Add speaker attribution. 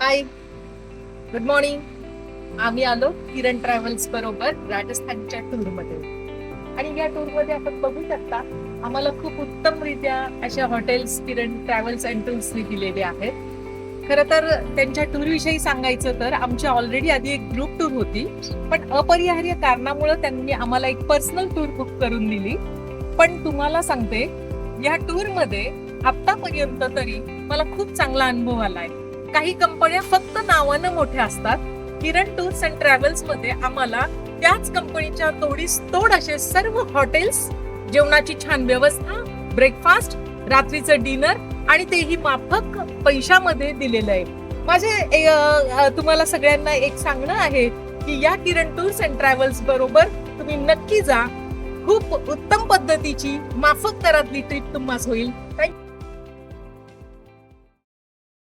Speaker 1: हाय, good morning. आम्ही आलो किरण travels बरोबर राजस्थानच्या टूर मध्ये. आणि या टूर मध्ये आपण बघू शकता आम्हाला खूप उत्तमरित्या अशा हॉटेल्स किरण ट्रॅव्हल्स अँड टूर्सनी दिलेले आहेत. खरं तर त्यांच्या टूर विषयी सांगायचं तर आमची ऑलरेडी आधी एक ग्रुप टूर होती, पण अपरिहार्य कारणामुळे त्यांनी आम्हाला एक पर्सनल टूर बुक करून दिली. पण तुम्हाला सांगते, या टूर मध्ये आतापर्यंत तरी मला खूप चांगला अनुभव आलाय. काही कंपन्या फक्त नावानं मोठ्या असतात. किरण टूर्स अँड ट्रॅव्हल्स मध्ये आम्हाला त्याच कंपनीच्या तोडीस तोड असे सर्व हॉटेल्स, जेवणाची छान व्यवस्था, ब्रेकफास्ट, रात्रीचं डिनर आणि तेही माफक पैशामध्ये दिलेलं आहे. तुम्हाला सगळ्यांना एक सांगणं आहे की या किरण टूर्स अँड ट्रॅव्हल्स बरोबर तुम्ही नक्की जा. खूप उत्तम पद्धतीची माफक दरातली ट्रिप तुम्हाला होईल. थँक्यू.